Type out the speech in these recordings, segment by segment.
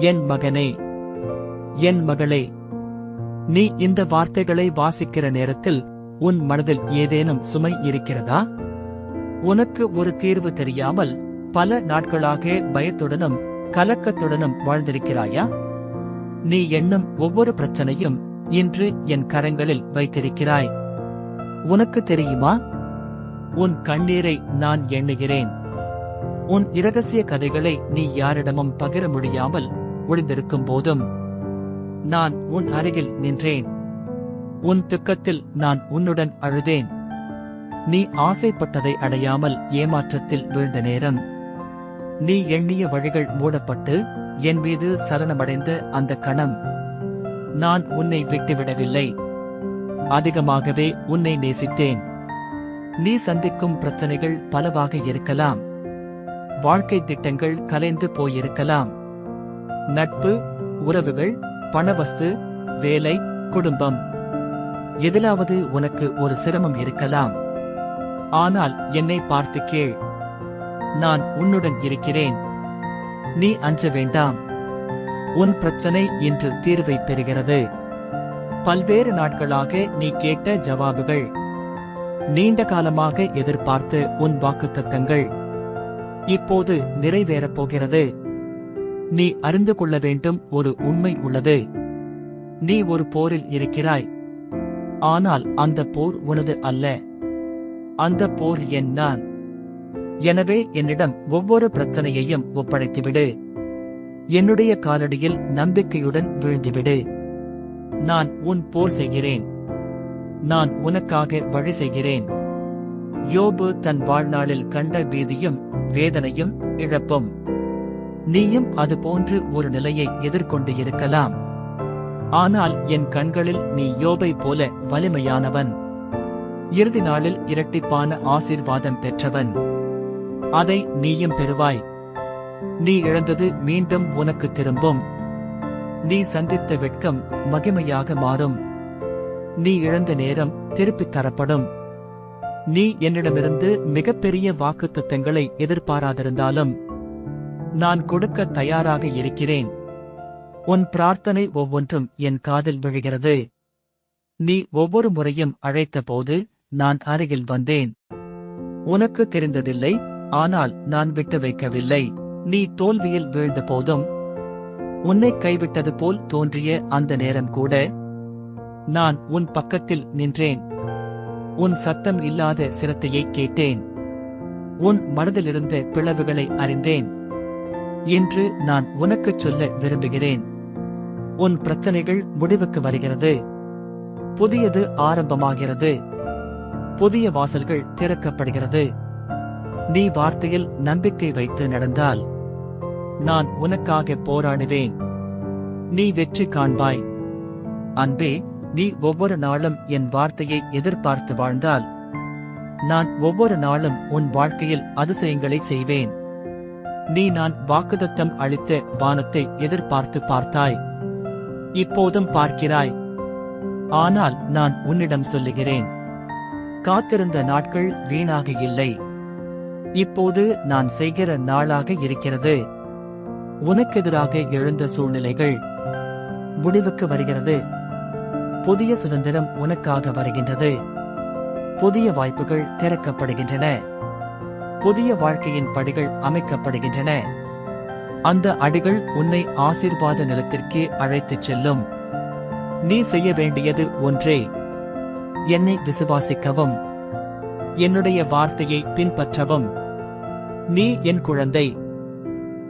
என் மகனே, என் மகளே, நீ இந்த வார்த்தைகளை வாசிக்கிற நேரத்தில் உன் மனதில் ஏதேனும் சுமை இருக்கிறதா? உனக்கு ஒரு தீர்வு தெரியாமல் பல நாட்களாக பயத்துடனும் கலக்கத்துடனும் வாழ்ந்திருக்கிறாயா? நீ எண்ணும் ஒவ்வொரு பிரச்சனையும் இன்று என் கரங்களில் வைத்திருக்கிறாய். உனக்கு தெரியுமா? உன் கண்ணீரை நான் எண்ணுகிறேன். உன் இரகசிய கதைகளை நீ யாரிடமும் பகிர முடியாமல் ஒளிந்திருக்கும் போதும் நான் உன் அருகில் நின்றேன். உன் துக்கத்தில் நான் உன்னுடன் அழுதேன். நீ ஆசைப்பட்டதை அடையாமல் ஏமாற்றத்தில் வீழ்ந்த நேரம், நீ எண்ணிய வழிகள் மூடப்பட்டு என் மீது சரணமடைந்த அந்த கணம், நான் உன்னை விட்டுவிடவில்லை. அதிகமாகவே உன்னை நேசித்தேன். நீ சந்திக்கும் பிரச்சனைகள் பலவாக இருக்கலாம். வாழ்க்கை திட்டங்கள் கலைந்து போயிருக்கலாம். நட்பு, உறவுகள், பணவஸ்து, வேலை, குடும்பம், எதிலாவது உனக்கு ஒரு சிரமம் இருக்கலாம். ஆனால் என்னை பார்த்து கேள். நான் உன்னுடன் இருக்கிறேன். நீ அஞ்ச வேண்டாம். உன் பிரச்சனை இன்று தீர்வை பெறுகிறது. பல்வேறு நாட்களாக நீ கேட்ட ஜவாபுகள், நீண்ட காலமாக எதிர்பார்த்த உன் வாக்குத்தத்தங்கள் இப்போது நிறைவேறப் போகிறது. நீ அறிந்து கொள்ள வேண்டும், ஒரு உண்மை உள்ளது. நீ ஒரு போரில் இருக்கிறாய். ஆனால் அந்த போர் உனது அல்ல. அந்த போர் நான். எனவே என்னிடம் ஒவ்வொரு பிரச்சனையையும் ஒப்படைத்துவிடு. என்னுடைய காலடியில் நம்பிக்கையுடன் வீழ்ந்துவிடு. நான் உன் போர் செய்கிறேன். நான் உனக்காக வழி செய்கிறேன். யோபு தன் வாழ்நாளில் கண்ட பீதியும் வேதனையும் இழப்பும், நீயும் அதுபோன்று ஒரு நிலையை எதிர்கொண்டு இருக்கலாம். ஆனால் என் கண்களில் நீ யோபை போல வலிமையானவன். இறுதி நாளில் இரட்டிப்பான ஆசீர்வாதம் பெற்றவன். அதை நீயும் பெறுவாய். நீ இழந்தது மீண்டும் உனக்கு திரும்பும். நீ சந்தித்த வெட்கம் மகிமையாக மாறும். நீ இழந்த நேரம் திருப்பித் தரப்படும். நீ என்னிடமிருந்து மிகப்பெரிய வாக்குத்தத்தங்களை எதிர்பாராதிருந்தாலும் நான் கொடுக்க தயாராக இருக்கிறேன். உன் பிரார்த்தனை ஒவ்வொன்றும் என் காதில் விழுகிறது. நீ ஒவ்வொரு முறையும் அழைத்த போது நான் அருகில் வந்தேன். உனக்கு தெரிந்ததில்லை, ஆனால் நான் விட்டு வைக்கவில்லை. நீ தோல்வியில் வீழ்ந்த போதும், உன்னை கைவிட்டது போல் தோன்றிய அந்த நேரம் கூட நான் உன் பக்கத்தில் நின்றேன். உன் சத்தம் இல்லாத சிரத்தையை கேட்டேன். உன் மனதிலிருந்த பிளவுகளை அறிந்தேன். இன்று நான் உனக்குச் சொல்ல விரும்புகிறேன், உன் பிரச்சனைகள் முடிவுக்கு வருகிறது. புதியது ஆரம்பமாகிறது. புதிய வாசல்கள் திறக்கப்படுகிறது. நீ வார்த்தையில் நம்பிக்கை வைத்து நடந்தால் நான் உனக்காக போராடுவேன். நீ வெற்றி காண்பாய். அன்பே, நீ ஒவ்வொரு நாளும் என் வார்த்தையை எதிர்பார்த்து வாழ்ந்தால் நான் ஒவ்வொரு நாளும் உன் வாழ்க்கையில் அதிசயங்களை செய்வேன். நீ நான் வாக்குத்தத்தம் அளித்த வானத்தை எதிர்பார்த்து பார்த்தாய். இப்போதும் பார்க்கிறாய். ஆனால் நான் உன்னிடம் சொல்லுகிறேன், காத்திருந்த நாட்கள் வீணாக இல்லை. இப்போது நான் செய்கிற நாளாக இருக்கிறது. உனக்கெதிராக எழுந்த சூழ்நிலைகள் முடிவுக்கு வருகிறது. புதிய சுதந்திரம் உனக்காக வருகின்றது. புதிய வாய்ப்புகள் திறக்கப்படுகின்றன. புதிய வாழ்க்கையின் படிகள் அமைக்கப்படுகின்றன. அந்த அடிகள் உன்னை ஆசீர்வாத நிலத்திற்கே அழைத்துச் செல்லும். நீ செய்ய வேண்டியது ஒன்றே, என்னை விசுவாசிக்கவும், என்னுடைய வார்த்தையை பின்பற்றவும். நீ என் குழந்தை.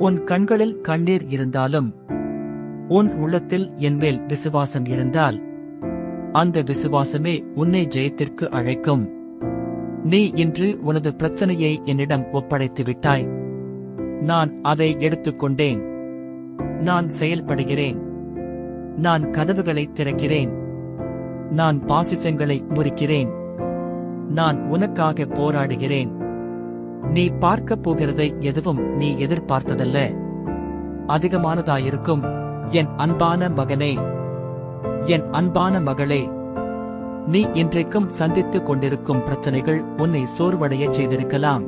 உன் கண்களில் கண்ணீர் இருந்தாலும் உன் உள்ளத்தில் என்மேல் விசுவாசம் இருந்தால் அந்த விசுவாசமே உன்னை ஜெயத்திற்கு அழைக்கும். நீ இன்று உனது பிரச்சனையை என்னிடம் ஒப்படைத்து விட்டாய். நான் அதை எடுத்துக்கொண்டேன். நான் செயல்படுகிறேன். நான் கதவுகளை திறக்கிறேன். நான் பாசிசங்களை முறிக்கிறேன். நான் உனக்காக போராடுகிறேன். நீ பார்க்கப் போகிறதை எதுவும் நீ எதிர்பார்த்ததல்ல. அதிகமானதாயிருக்கும். என் அன்பான மகனே, என் அன்பான மகளே, நீ இன்றைக்கும் சந்தித்துக் கொண்டிருக்கும் பிரச்சனைகள் உன்னை சோர்வடைய செய்திருக்கலாம்.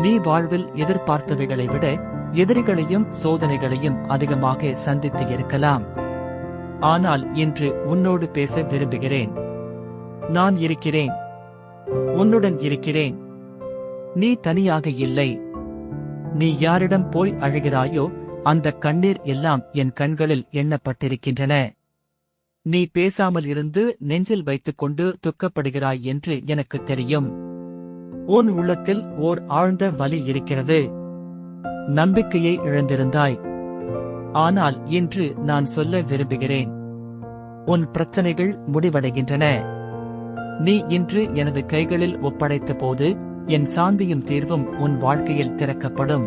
நீ வாழ்வில் எதிர்பார்த்தவைகளை விட எதிரிகளையும் சோதனைகளையும் அதிகமாக சந்தித்து இருக்கலாம். ஆனால் இன்று உன்னோடு பேச விரும்புகிறேன். நான் இருக்கிறேன். உன்னுடன் இருக்கிறேன். நீ தனியாக இல்லை. நீ யாரிடம் போய் அழுகிறாயோ அந்த கண்ணீர் எல்லாம் என் கண்களில் எண்ணப்பட்டிருக்கின்றன. நீ பேசாமல் இருந்து நெஞ்சில் வைத்துக்கொண்டு துக்கப்படுகிறாய் என்று எனக்கு தெரியும். உன் உள்ளத்தில் ஓர் ஆழ்ந்த வலி இருக்கிறது. நம்பிக்கையை இழந்திருந்தாய். ஆனால் இன்று நான் சொல்ல விரும்புகிறேன், உன் பிரச்சனைகள் முடிவடைகின்றன. நீ இன்று எனது கைகளில் ஒப்படைத்த போது என் சாந்தியும் தீர்வும் உன் வாழ்க்கையில் திறக்கப்படும்.